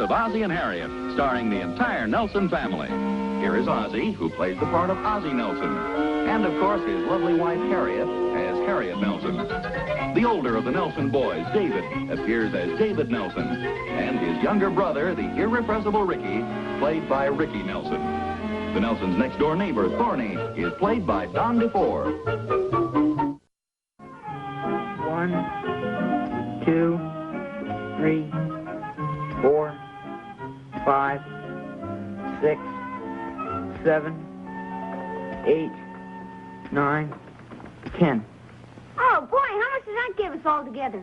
of Ozzie and Harriet, starring the entire Nelson family. Here is Ozzie, who plays the part of Ozzie Nelson. And, of course, his lovely wife, Harriet, as Harriet Nelson. The older of the Nelson boys, David, appears as David Nelson. And his younger brother, the irrepressible Ricky, played by Ricky Nelson. The Nelsons' next-door neighbor, Thorny, is played by DeFore. 1, 2, 3, 4, 5, 6, 7, 8, 9, 10. Oh, boy, how much does that give us all together?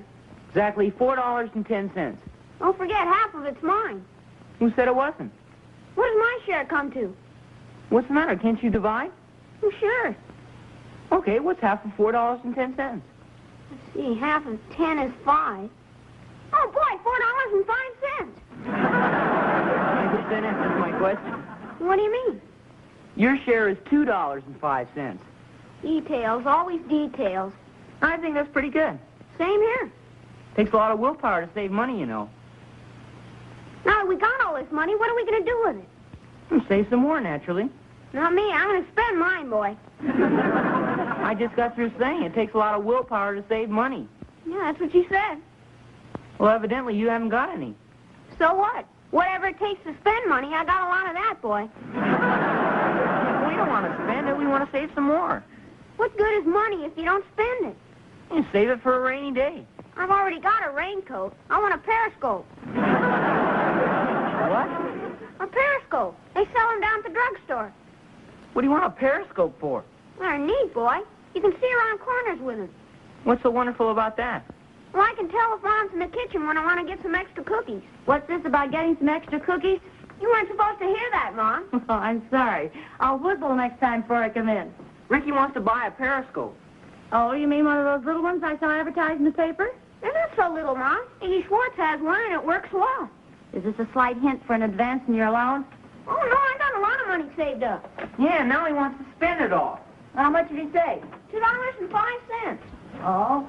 Exactly $4.10. Don't forget, half of it's mine. Who said it wasn't? What does my share come to? What's the matter? Can't you divide? Oh, sure. Okay, what's half of $4.10? Let's see, half of 10 is 5. Oh, boy, $4.05. I guess that answers my question. What do you mean? Your share is $2.05. Details, always details. I think that's pretty good. Same here. Takes a lot of willpower to save money, you know. Now that we got all this money, what are we going to do with it? Save some more, naturally. Not me. I'm going to spend mine, boy. I just got through saying it takes a lot of willpower to save money. Yeah, that's what you said. Well, evidently you haven't got any. So what? Whatever it takes to spend money, I got a lot of that, boy. We don't want to spend it. We want to save some more. What good is money if you don't spend it? You save it for a rainy day. I've already got a raincoat. I want a periscope. What? A periscope. They sell them down at the drugstore. What do you want a periscope for? They're neat, boy. You can see around corners with them. What's so wonderful about that? Well, I can tell if Mom's in the kitchen when I want to get some extra cookies. What's this about getting some extra cookies? You weren't supposed to hear that, Mom. Oh, I'm sorry. I'll whistle next time before I come in. Ricky wants to buy a periscope. Oh, you mean one of those little ones I saw advertised in the paper? They're not so little, Mom. Iggy Schwartz has one, and it works well. Is this a slight hint for an advance in your allowance? Oh, no, I got a lot of money saved up. Yeah, now he wants to spend it all. How much did he say? $2.05. Oh.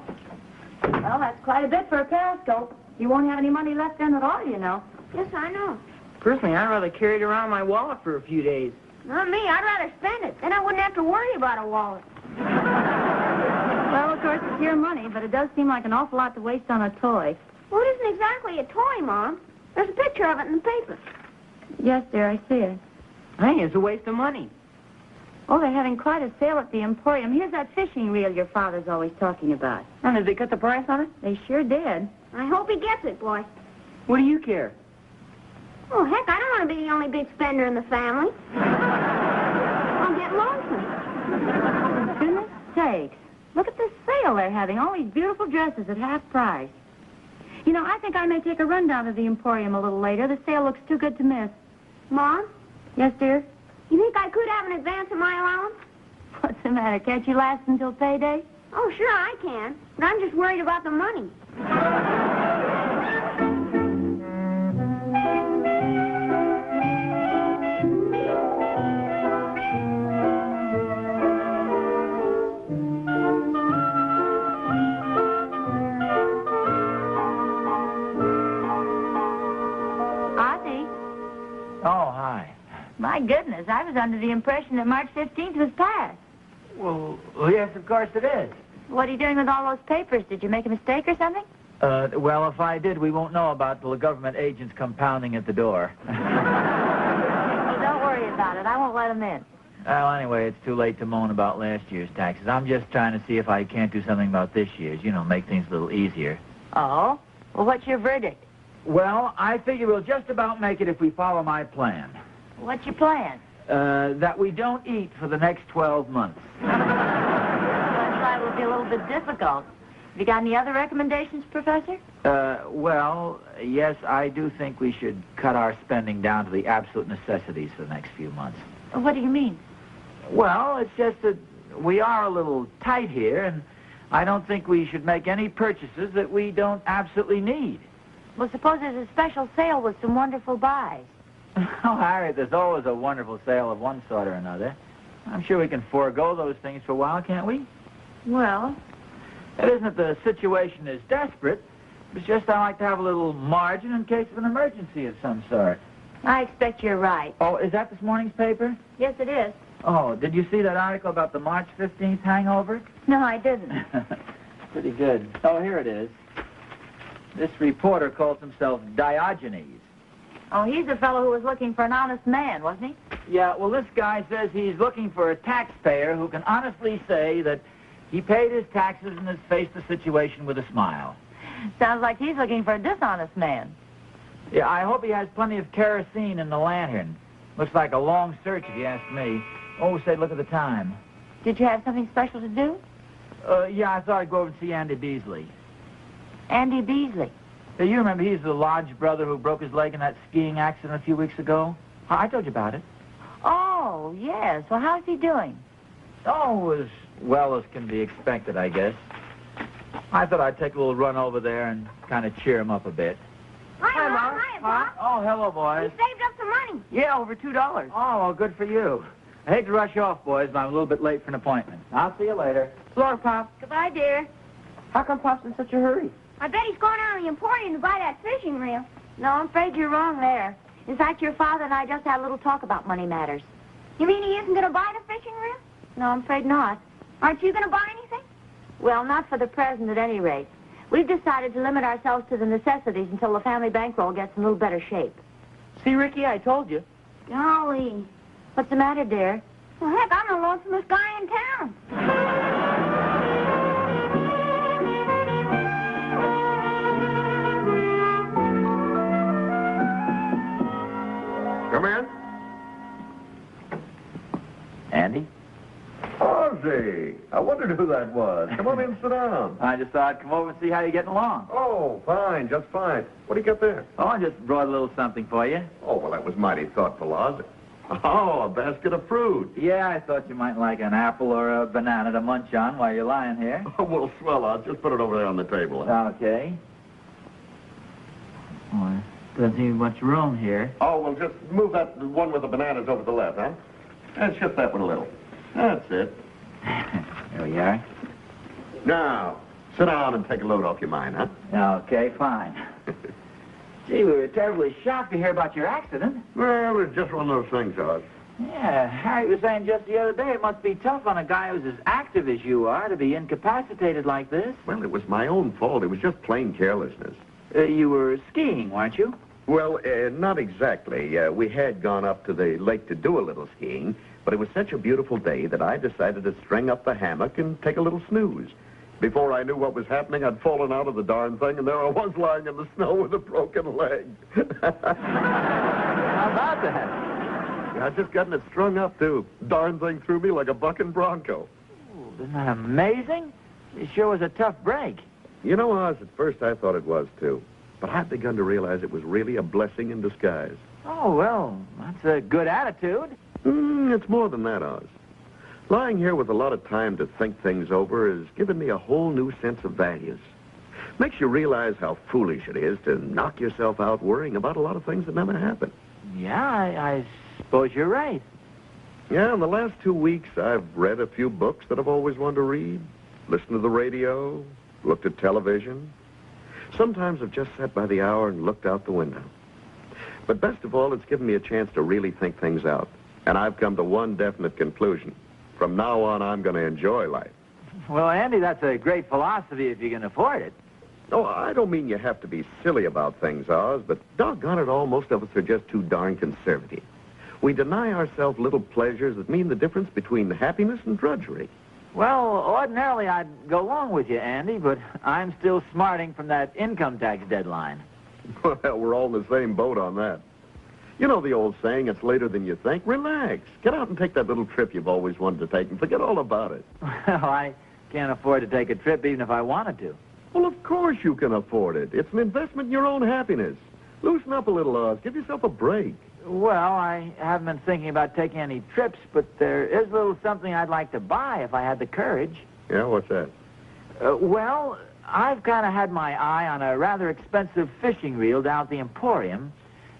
Well, that's quite a bit for a periscope. You won't have any money left then at all, you know. Yes, I know. Personally, I'd rather carry it around my wallet for a few days. Not me. I'd rather spend it. Then I wouldn't have to worry about a wallet. Well, of course, it's your money, but it does seem like an awful lot to waste on a toy. Well, it isn't exactly a toy, Mom. There's a picture of it in the paper. Yes, dear, I see it. I think it's a waste of money. Oh, they're having quite a sale at the Emporium. Here's that fishing reel your father's always talking about. And did they cut the price on it? They sure did. I hope he gets it, boy. What do you care? Oh, heck, I don't want to be the only big spender in the family. I'll get lonesome. Goodness sakes. Look at this sale they're having. All these beautiful dresses at half price. You know, I think I may take a run down to the Emporium a little later. The sale looks too good to miss. Mom? Yes, dear? You think I could have an advance of my allowance? What's the matter? Can't you last until payday? Oh, sure I can. But I'm just worried about the money. Oh, hi. My goodness, I was under the impression that March 15th was past. Well, yes, of course it is. What are you doing with all those papers? Did you make a mistake or something? Well, if I did, we won't know about till the government agents come pounding at the door. Well, don't worry about it. I won't let them in. Well, anyway, it's too late to moan about last year's taxes. I'm just trying to see if I can't do something about this year's, you know, make things a little easier. Oh? Well, what's your verdict? Well, I figure we'll just about make it if we follow my plan. What's your plan? That we don't eat for the next 12 months. That would be a little bit difficult. Have you got any other recommendations, Professor? Well, yes, I do think we should cut our spending down to the absolute necessities for the next few months. What do you mean? Well, it's just that we are a little tight here, and I don't think we should make any purchases that we don't absolutely need. Well, suppose there's a special sale with some wonderful buys. Oh, Harriet, there's always a wonderful sale of one sort or another. I'm sure we can forego those things for a while, can't we? Well... It isn't that the situation is desperate. It's just I like to have a little margin in case of an emergency of some sort. I expect you're right. Oh, is that this morning's paper? Yes, it is. Oh, did you see that article about the March 15th hangover? No, I didn't. Pretty good. Oh, here it is. This reporter calls himself Diogenes. Oh, he's the fellow who was looking for an honest man, wasn't he? Yeah, well, this guy says he's looking for a taxpayer who can honestly say that he paid his taxes and has faced the situation with a smile. Sounds like he's looking for a dishonest man. Yeah, I hope he has plenty of kerosene in the lantern. Looks like a long search, if you ask me. Oh, say, look at the time. Did you have something special to do? Yeah, I thought I'd go over and see Andy Beesley. Andy Beesley. You remember he's the lodge brother who broke his leg in that skiing accident a few weeks ago? I told you about it. Oh, yes. Well, how's he doing? Oh, as well as can be expected, I guess. I thought I'd take a little run over there and kind of cheer him up a bit. Hi, Mom. Hi, Bob. Oh, hello, You boys. saved up some money. Yeah, over $2. Oh, well, good for you. I hate to rush off, boys, but I'm a little bit late for an appointment. I'll see you later. So long, Pop. Goodbye, dear. How come Pop's in such a hurry? I bet he's going down to the Emporium to buy that fishing reel. No, I'm afraid you're wrong there. In fact, your father and I just had a little talk about money matters. You mean he isn't going to buy the fishing reel? No, I'm afraid not. Aren't you going to buy anything? Well, not for the present at any rate. We've decided to limit ourselves to the necessities until the family bankroll gets in a little better shape. See, Ricky, I told you. Golly. What's the matter, dear? Well, heck, I'm the lonesomest guy in town. Come in. Andy? Ozzie! I wondered who that was. Come on in and sit down. I just thought I'd come over and see how you're getting along. Oh, fine, just fine. What do you got there? Oh, I just brought a little something for you. Oh, well, that was mighty thoughtful, Ozzie. Oh, a basket of fruit. Yeah, I thought you might like an apple or a banana to munch on while you're lying here. Oh, well, swell, Oz. Just put it over there on the table. Okay. Oh, doesn't seem much room here. Oh, well, just move that one with the bananas over to the left, huh? And shift that one a little. That's it. There we are. Now, sit down and take a load off your mind, huh? Okay, fine. Gee, we were terribly shocked to hear about your accident. Well, it's just one of those things, Oz. Yeah, Harry was saying just the other day it must be tough on a guy who's as active as you are to be incapacitated like this. Well, it was my own fault. It was just plain carelessness. You were skiing, weren't you? Well, not exactly. We had gone up to the lake to do a little skiing, but it was such a beautiful day that I decided to string up the hammock and take a little snooze. Before I knew what was happening, I'd fallen out of the darn thing, and there I was lying in the snow with a broken leg. How about that? I'd just gotten it strung up, too. Darn thing threw me like a bucking bronco. Ooh, isn't that amazing? It sure was a tough break. You know, Oz, at first I thought it was, too. But I've begun to realize it was really a blessing in disguise. Oh, well, that's a good attitude. It's more than that, Oz. Lying here with a lot of time to think things over has given me a whole new sense of values. Makes you realize how foolish it is to knock yourself out worrying about a lot of things that never happen. Yeah, I suppose you're right. Yeah, in the last 2 weeks, I've read a few books that I've always wanted to read, listened to the radio, looked at television. Sometimes I've just sat by the hour and looked out the window. But best of all, it's given me a chance to really think things out. And I've come to one definite conclusion. From now on, I'm going to enjoy life. Well, Andy, that's a great philosophy if you can afford it. Oh, I don't mean you have to be silly about things, Oz, but doggone it all, most of us are just too darn conservative. We deny ourselves little pleasures that mean the difference between happiness and drudgery. Well, ordinarily I'd go along with you, Andy, but I'm still smarting from that income tax deadline. Well, we're all in the same boat on that. You know the old saying, it's later than you think. Relax. Get out and take that little trip you've always wanted to take and forget all about it. Well, I can't afford to take a trip even if I wanted to. Well, of course you can afford it. It's an investment in your own happiness. Loosen up a little, Oz. Give yourself a break. Well, I haven't been thinking about taking any trips, but there is a little something I'd like to buy if I had the courage. Yeah, what's that? Well, I've kind of had my eye on a rather expensive fishing reel down at the Emporium,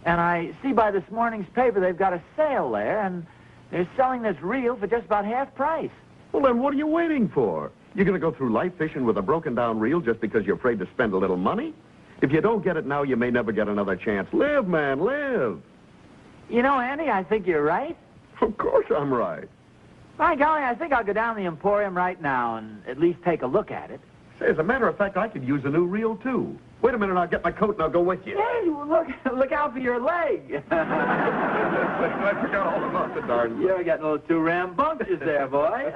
and I see by this morning's paper they've got a sale there, and they're selling this reel for just about half price. Well, then what are you waiting for? You're going to go through life fishing with a broken-down reel just because you're afraid to spend a little money? If you don't get it now, you may never get another chance. Live, man, live. You know, Andy, I think you're right. Of course I'm right. By golly, I think I'll go down to the Emporium right now and at least take a look at it. Say, as a matter of fact, I could use a new reel, too. Wait a minute, I'll get my coat and I'll go with you. Hey, look out for your leg. I forgot all about the darn thing. You're getting a little too rambunctious there, boy.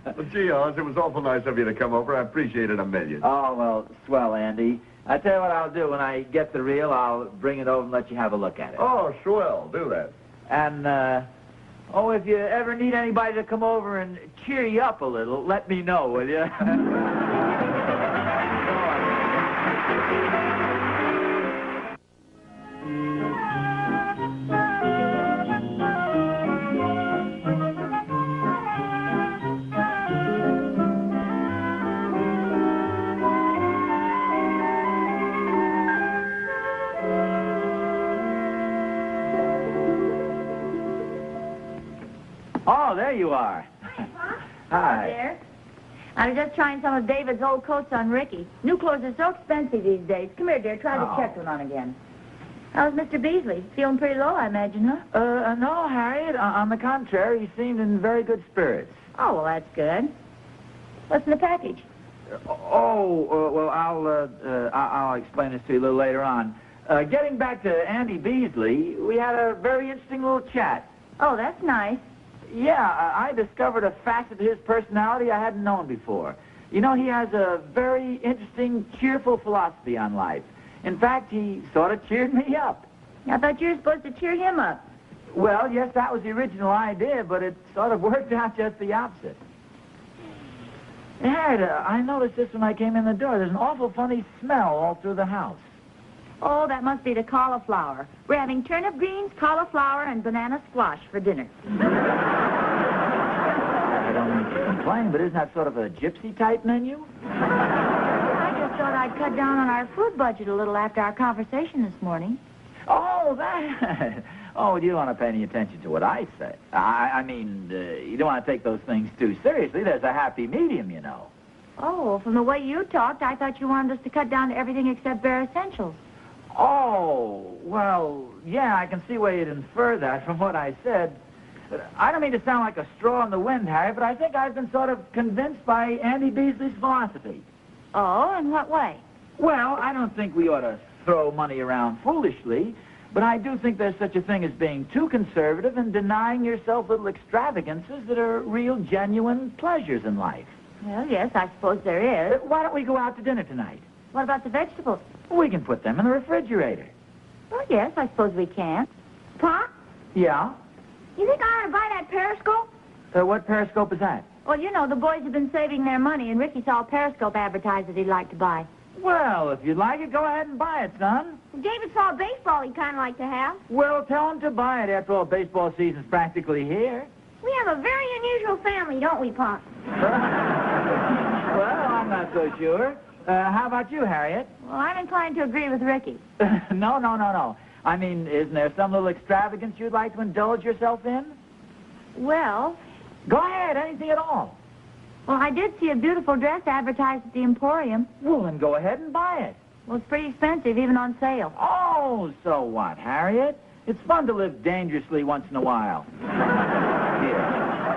Well, gee, Oz, it was awful nice of you to come over. I appreciate it a million. Oh, well, swell, Andy. I tell you what I'll do. When I get the reel, I'll bring it over and let you have a look at it. Oh, swell. Do that. And, if you ever need anybody to come over and cheer you up a little, let me know, will you? Oh, there you are. Hi, Pop. Hi. There. I was just trying some of David's old coats on Ricky. New clothes are so expensive these days. Come here, dear. Try the checked one on again. How's Mr. Beesley? Feeling pretty low, I imagine, huh? No, Harriet. On the contrary, he seemed in very good spirits. Oh, well, that's good. What's in the package? Well, I'll explain this to you a little later on. Getting back to Andy Beesley, we had a very interesting little chat. Oh, that's nice. Yeah, I discovered a facet of his personality I hadn't known before. You know, he has a very interesting, cheerful philosophy on life. In fact, he sort of cheered me up. I thought you were supposed to cheer him up. Well, yes, that was the original idea, but it sort of worked out just the opposite. Harriet, I noticed this when I came in the door. There's an awful funny smell all through the house. Oh, that must be the cauliflower. We're having turnip greens, cauliflower, and banana squash for dinner. I don't mean to complain, but isn't that sort of a gypsy-type menu? I just thought I'd cut down on our food budget a little after our conversation this morning. Oh, that... Oh, you don't want to pay any attention to what I say. I mean, you don't want to take those things too seriously. There's a happy medium, you know. Oh, well, from the way you talked, I thought you wanted us to cut down to everything except bare essentials. Oh, well, yeah, I can see where you'd infer that from what I said. But I don't mean to sound like a straw in the wind, Harry, but I think I've been sort of convinced by Andy Beesley's philosophy. Oh, in what way? Well, I don't think we ought to throw money around foolishly, but I do think there's such a thing as being too conservative and denying yourself little extravagances that are real, genuine pleasures in life. Well, yes, I suppose there is. Why don't we go out to dinner tonight? What about the vegetables? We can put them in the refrigerator. Oh, yes, I suppose we can. Pop, Yeah? you think I ought to buy that periscope? What periscope is that? Well, you know, the boys have been saving their money, and Ricky saw a periscope advertised that he'd like to buy. Well, if you'd like it, go ahead and buy it, son. David saw a baseball he'd kind of like to have. Well, tell him to buy it. After all, baseball season's practically here. We have a very unusual family, don't we, Pop? Well, I'm not so sure. How about you, Harriet? Well, I'm inclined to agree with Ricky. No. I mean, isn't there some little extravagance you'd like to indulge yourself in? Well, Go ahead, anything at all. I did see a beautiful dress advertised at the Emporium. Well, then go ahead and buy it. Well, it's pretty expensive, even on sale. Oh, so what, Harriet? It's fun to live dangerously once in a while.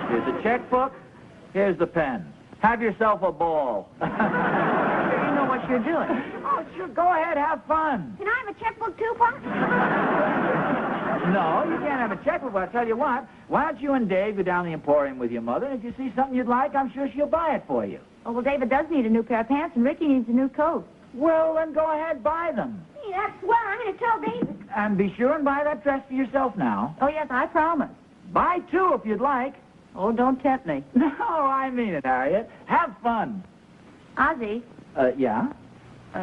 Here's a checkbook. Here's the pen. Have yourself a ball. You know what you're doing. Oh, sure, go ahead, have fun. Can I have a checkbook too, Pop? No, you can't have a checkbook, but I'll tell you what. Why don't you and Dave go down to the Emporium with your mother, and if you see something you'd like, I'm sure she'll buy it for you. Oh, well, David does need a new pair of pants, and Ricky needs a new coat. Well, then go ahead, buy them. Hey, that's swell. I'm going to tell David. And be sure and buy that dress for yourself now. Oh, yes, I promise. Buy two if you'd like. Oh, don't tempt me. No, I mean it, Harriet. Have fun. Ozzie, Yeah?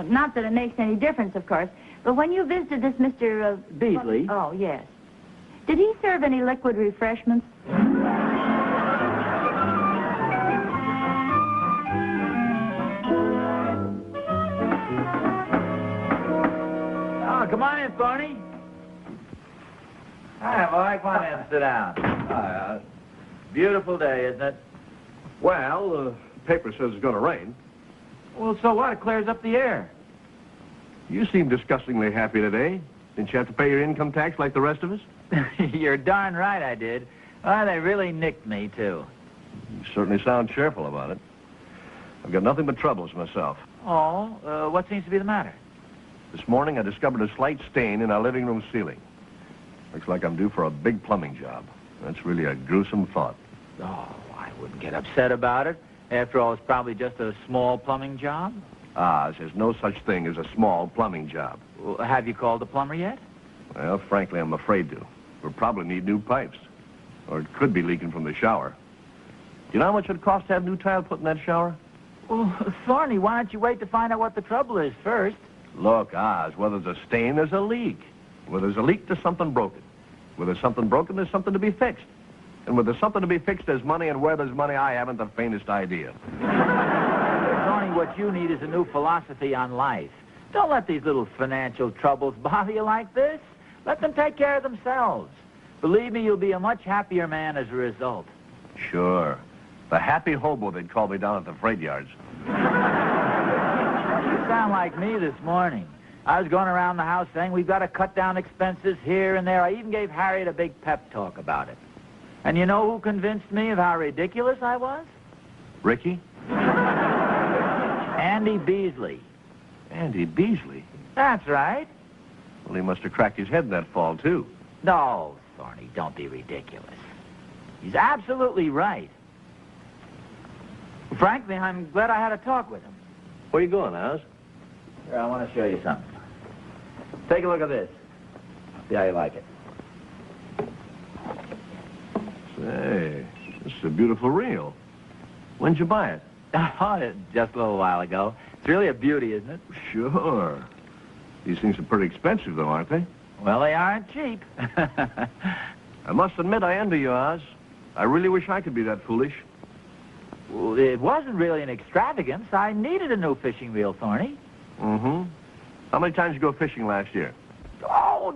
not that it makes any difference, of course, but when you visited this Mr. Beesley. Oh, yes. Did he serve any liquid refreshments? Oh, come on in, Thorny. Hi, boy. Come on in. Sit down. Beautiful day, isn't it? Well, the paper says it's going to rain. Well, so what? It clears up the air. You seem disgustingly happy today. Didn't you have to pay your income tax like the rest of us? You're darn right I did. Oh, they really nicked me, too. You certainly sound cheerful about it. I've got nothing but troubles myself. Oh, what seems to be the matter? This morning I discovered a slight stain in our living room ceiling. Looks like I'm due for a big plumbing job. That's really a gruesome thought. Oh, I wouldn't get upset about it. After all, it's probably just a small plumbing job. Oz, there's no such thing as a small plumbing job. Well, have you called the plumber yet? Well, frankly, I'm afraid to. We'll probably need new pipes. Or it could be leaking from the shower. Do you know how much it costs to have new tile put in that shower? Well, Thorny, why don't you wait to find out what the trouble is first? Look, Oz, where there's a stain, there's a leak. Where there's a leak, there's something broken. Where there's something broken, there's something to be fixed. And where there's something to be fixed, there's money, and where there's money, I haven't the faintest idea. Thorny, what you need is a new philosophy on life. Don't let these little financial troubles bother you like this. Let them take care of themselves. Believe me, you'll be a much happier man as a result. Sure. The happy hobo they'd call me down at the freight yards. You sound like me this morning. I was going around the house saying we've got to cut down expenses here and there. I even gave Harriet a big pep talk about it. And you know who convinced me of how ridiculous I was? Ricky? Andy Beesley. Andy Beesley? That's right. Well, he must have cracked his head in that fall, too. No, Thorny, don't be ridiculous. He's absolutely right. Frankly, I'm glad I had a talk with him. Where you going, Oz? Here, I want to show you something. Take a look at this. See how you like it. Say, this is a beautiful reel. When'd you buy it? Oh, just a little while ago. It's really a beauty, isn't it? Sure. These things are pretty expensive, though, aren't they? Well, they aren't cheap. I must admit I envy you, Oz. I really wish I could be that foolish. Well, it wasn't really an extravagance. I needed a new fishing reel, Thorny. Mm-hmm. How many times did you go fishing last year? Oh,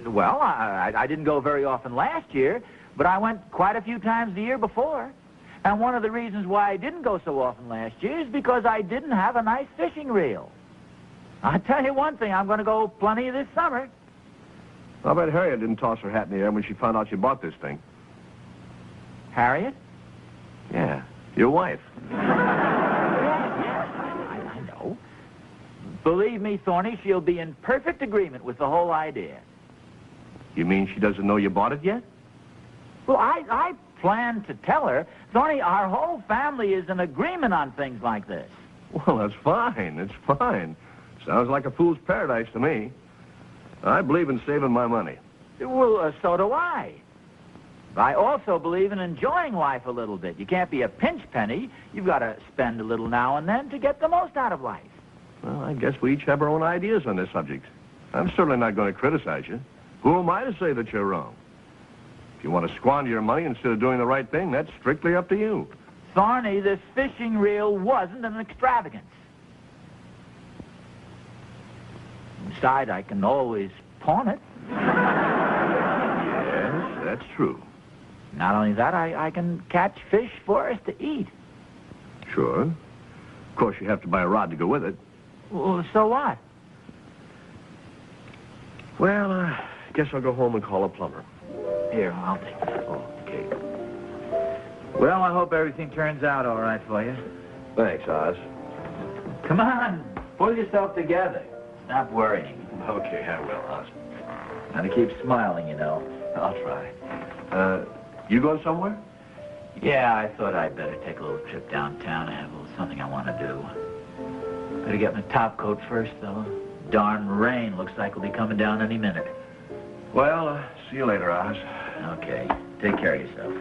well, I didn't go very often last year, but I went quite a few times the year before. And one of the reasons why I didn't go so often last year is because I didn't have a nice fishing reel. I'll tell you one thing, I'm going to go plenty this summer. I bet Harriet didn't toss her hat in the air when she found out you bought this thing. Harriet? Yeah, your wife. Yes, I know. Believe me, Thorny, she'll be in perfect agreement with the whole idea. You mean she doesn't know you bought it yet? Well, I plan to tell her. Thorny, our whole family is in agreement on things like this. Well, that's fine. It's fine. Sounds like a fool's paradise to me. I believe in saving my money. Well, so do I. I also believe in enjoying life a little bit. You can't be a pinch penny. You've got to spend a little now and then to get the most out of life. Well, I guess we each have our own ideas on this subject. I'm certainly not going to criticize you. Who am I to say that you're wrong? If you want to squander your money instead of doing the right thing, that's strictly up to you. Thorny, this fishing reel wasn't an extravagance. Besides, I can always pawn it. Yes, that's true. Not only that, I can catch fish for us to eat. Sure. Of course, you have to buy a rod to go with it. Well, so what? Well, I guess I'll go home and call a plumber. Here, I'll take it. Okay. Well, I hope everything turns out all right for you. Thanks, Oz. Come on, pull yourself together. Stop worrying. Okay, I will, Oz. Gotta keep smiling, you know. I'll try. You going somewhere? Yeah, I thought I'd better take a little trip downtown. I have a little something I want to do. Better get my top coat first, though. Darn rain looks like it'll be coming down any minute. Well, see you later, Oz. Okay, take care of yourself.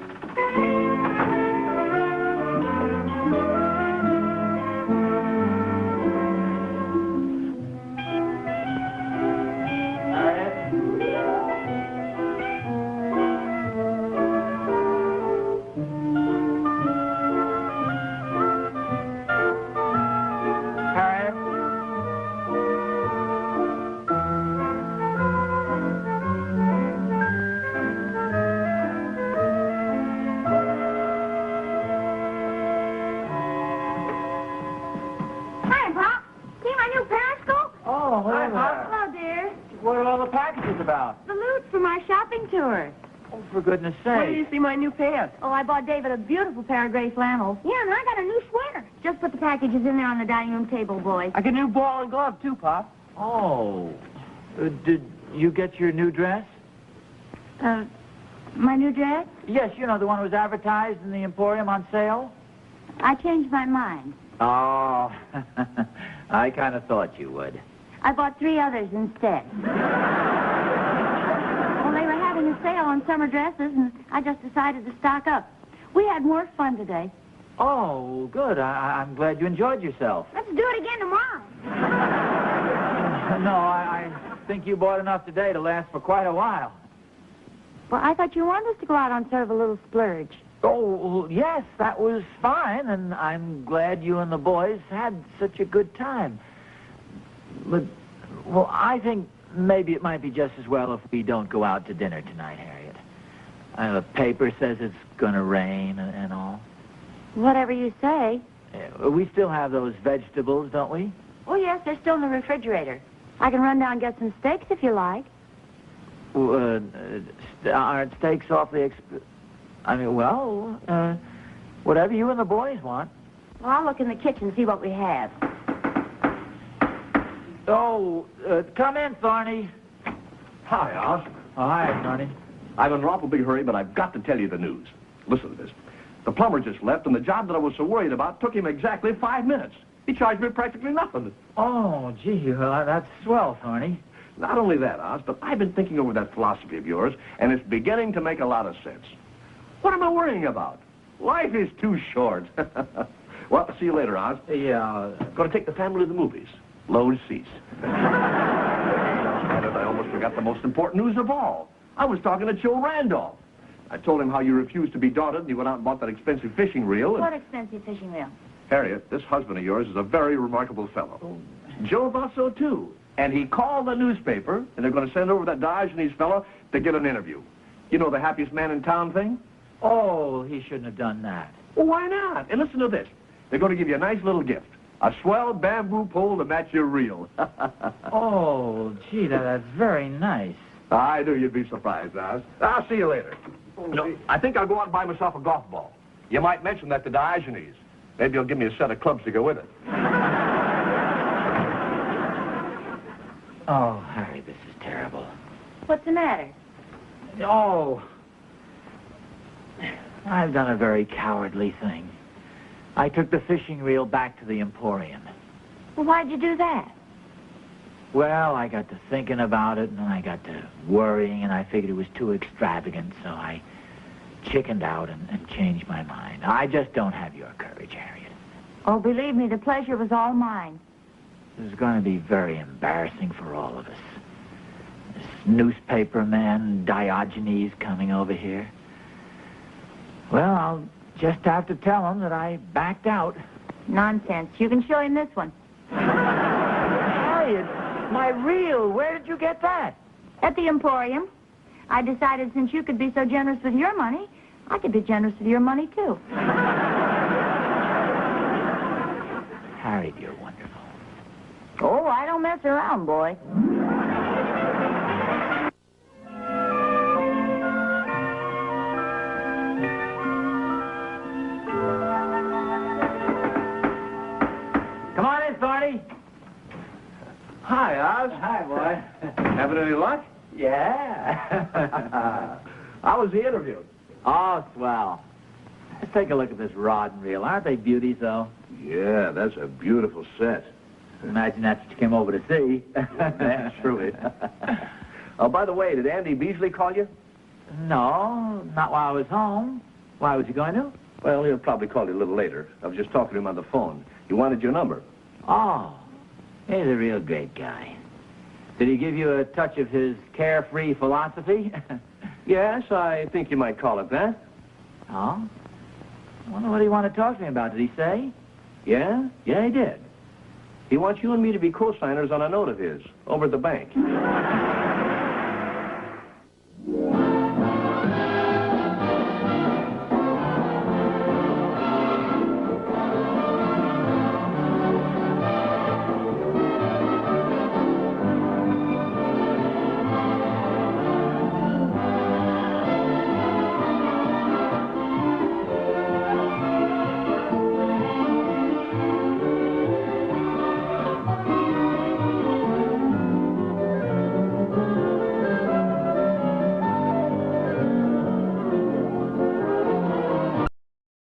about? The loot from our shopping tour. Oh, for goodness When did sake. you see my new pants? Oh, I bought David a beautiful pair of gray flannels. Yeah, and I got a new sweater. Just put the packages in there on the dining room table, boys. I got a new ball and glove, too, Pop. Oh. Did you get your new dress? My new dress? Yes, you know, the one that was advertised in the Emporium on sale? I changed my mind. Oh, I kind of thought you would. I bought 3 others instead. Well, they were having a sale on summer dresses, and I just decided to stock up. We had more fun today. Oh, good. I'm glad you enjoyed yourself. Let's do it again tomorrow. No, I think you bought enough today to last for quite a while. Well, I thought you wanted us to go out on sort of a little splurge. Oh, yes, that was fine, and I'm glad you and the boys had such a good time. But, well, I think maybe it might be just as well if we don't go out to dinner tonight, Harriet. The paper says it's going to rain and all. Whatever you say. We still have those vegetables, don't we? Oh, yes, they're still in the refrigerator. I can run down and get some steaks if you like. Aren't steaks awfully whatever you and the boys want. Well, I'll look in the kitchen and see what we have. Oh, come in, Thorny. Hi, Oz. Oh, hi, Thorny. I'm in an awful big hurry, but I've got to tell you the news. Listen to this. The plumber just left, and the job that I was so worried about took him exactly 5 minutes. He charged me practically nothing. Oh, gee, well, that's swell, Thorny. Not only that, Oz, but I've been thinking over that philosophy of yours, and it's beginning to make a lot of sense. What am I worrying about? Life is too short. Well, see you later, Oz. Going to take the family to the movies. Low seats. I almost forgot the most important news of all. I was talking to Joe Randolph. I told him how you refused to be daunted, and you went out and bought that expensive fishing reel. What expensive fishing reel? Harriet, this husband of yours is a very remarkable fellow. Oh. Joe thought so, too. And he called the newspaper, and they're going to send over that Diogenes fellow to get an interview. You know the happiest man in town thing? Oh, he shouldn't have done that. Well, why not? And listen to this. They're going to give you a nice little gift. A swell bamboo pole to match your reel. Oh, gee, that's very nice. I knew you'd be surprised, Oz. I'll see you later. No, I think I'll go out and buy myself a golf ball. You might mention that to Diogenes. Maybe he'll give me a set of clubs to go with it. Oh, Harry, this is terrible. What's the matter? Oh, I've done a very cowardly thing. I took the fishing reel back to the Emporium. Well, why'd you do that? Well, I got to thinking about it, and then I got to worrying, and I figured it was too extravagant, so I chickened out and changed my mind. I just don't have your courage, Harriet. Oh, believe me, the pleasure was all mine. This is going to be very embarrassing for all of us. This newspaper man, Diogenes, coming over here. Well, I'll just have to tell him that I backed out. Nonsense. You can show him this one. Harriet, my reel. Where did you get that? At the Emporium. I decided since you could be so generous with your money, I could be generous with your money, too. Harriet, you're wonderful. Oh, I don't mess around, boy. Come on in, Thorny. Hi, Oz. Hi, boy. Having any luck? Yeah. How was the interview? Oh, swell. Let's take a look at this rod and reel. Aren't they beauties, though? Yeah, that's a beautiful set. Imagine that's what you came over to see. Naturally. Oh, by the way, did Andy Beesley call you? No, not while I was home. Why, was he going to? Well, he'll probably call you a little later. I was just talking to him on the phone. He wanted your number. Oh, he's a real great guy. Did he give you a touch of his carefree philosophy? Yes, I think you might call it that. Oh? I wonder what he wanted to talk to me about. Did he say? Yeah? Yeah, he did. He wants you and me to be co-signers on a note of his over at the bank.